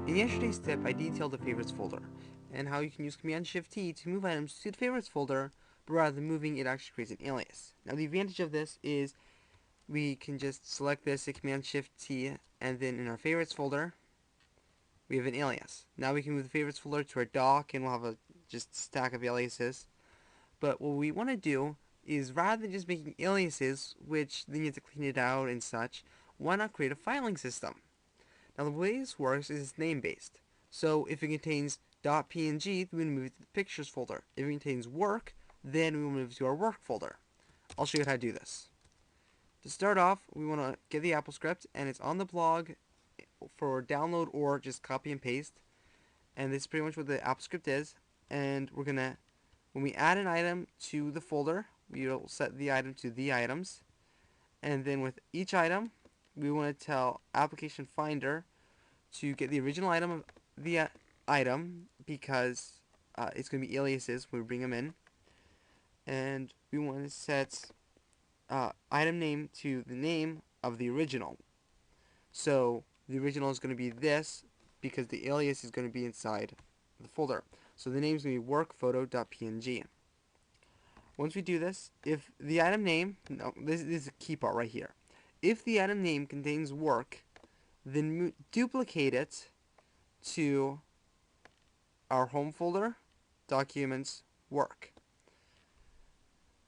In yesterday's tip, I detailed the favorites folder and how you can use Command-Shift-T to move items to the favorites folder, but rather than moving, it actually creates an alias. Now, the advantage of this is we can just select this at Command-Shift-T, and then in our favorites folder, we have an alias. Now we can move the favorites folder to our dock, and we'll have a just stack of aliases. But what we want to do is, rather than just making aliases, which then you have to clean it out and such, why not create a filing system? Now the way this works is it's name-based. So if it contains .png, then we move it to the pictures folder. If it contains work, then we will move it to our work folder. I'll show you how to do this. To start off, we want to get the Apple script, and it's on the blog for download or just copy and paste. And this is pretty much what the Apple script is. And we're gonna, when we add an item to the folder, we'll set the item to the items. And then with each item, we want to tell Application Finder to get the original item of the item, because it's going to be aliases when we bring them in. And we want to set item name to the name of the original. So the original is going to be this, because the alias is going to be inside the folder. So the name is going to be workphoto.png. Once we do this, if the item name, no, this is a key part right here. If the item name contains work, then duplicate it to our home folder, documents, work.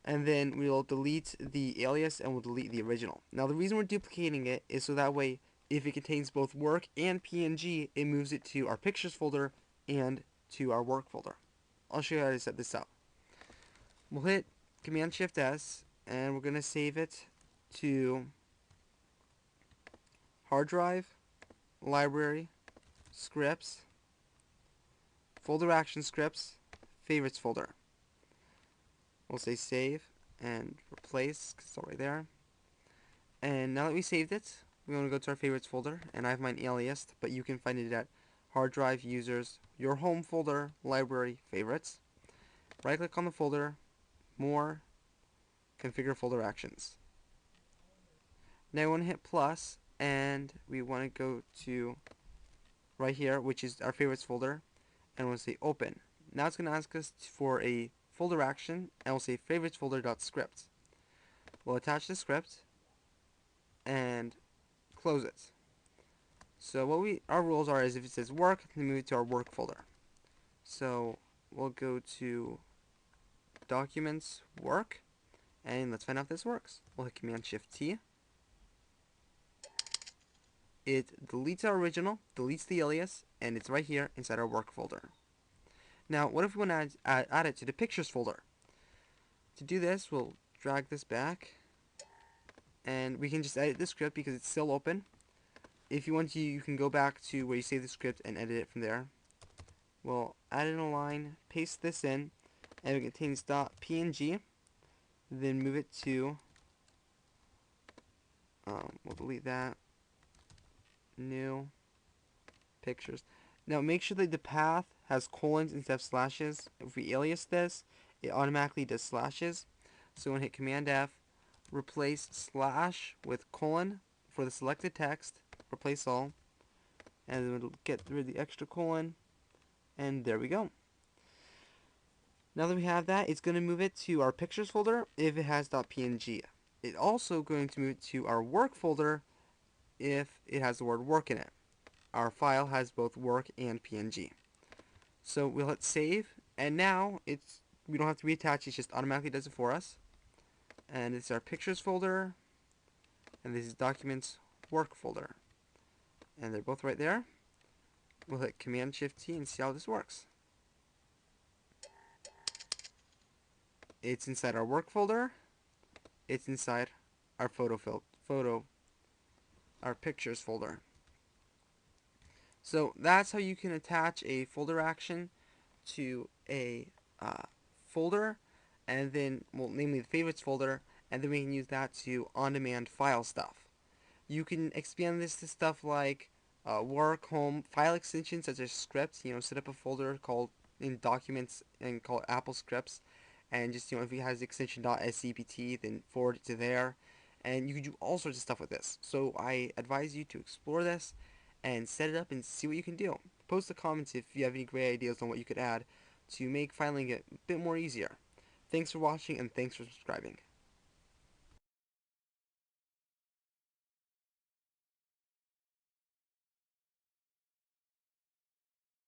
And then we'll delete the alias and we'll delete the original. Now the reason we're duplicating it is so that way if it contains both work and PNG, it moves it to our pictures folder and to our work folder. I'll show you how to set this up. We'll hit Command-Shift-S and we're going to save it to hard drive, library, scripts, folder action scripts, favorites folder. We'll say save and replace, because it's all right there. And now that we saved it, we want to go to our favorites folder, and I have mine aliased, but you can find it at hard drive, users, your home folder, library, favorites. Right click on the folder, more, configure folder actions. Now we want to hit plus, and we want to go to right here, which is our favorites folder, and we'll say open. Now it's going to ask us for a folder action, and we'll say favorites folder.script. We'll attach the script and close it. So what our rules are is if it says work, then move it to our work folder. So we'll go to documents, work, and let's find out if this works. We'll hit Command-Shift-T. It deletes our original, deletes the alias, and it's right here inside our work folder. Now, what if we want to add it to the pictures folder? To do this, we'll drag this back, and we can just edit the script because it's still open. If you want to, you can go back to where you save the script and edit it from there. We'll add in a line, paste this in, and it contains .png. Then move it to, we'll delete that, new, pictures. Now make sure that the path has colons instead of slashes. If we alias this, it automatically does slashes. So we're going to hit Command F, replace slash with colon for the selected text, replace all, and then we'll get rid of the extra colon, and there we go. Now that we have that, it's going to move it to our pictures folder if it has .png. It's also going to move it to our work folder if it has the word work in it. Our file has both work and PNG. So we'll hit save, and now we don't have to reattach, it just automatically does it for us. And it's our pictures folder, and this is documents work folder. And they're both right there. We'll hit Command-Shift-T and see how this works. It's inside our work folder. It's inside our our pictures folder. So that's how you can attach a folder action to a folder, and then, well, namely the favorites folder, and then we can use that to on-demand file stuff. You can expand this to stuff like work, home, file extensions such as scripts. Set up a folder called in documents and call it Apple scripts, and just if it has the extension .scpt, then forward it to there, and you can do all sorts of stuff with this. So I advise you to explore this and set it up and see what you can do. Post the comments if you have any great ideas on what you could add to make filing it a bit more easier. Thanks for watching and thanks for subscribing.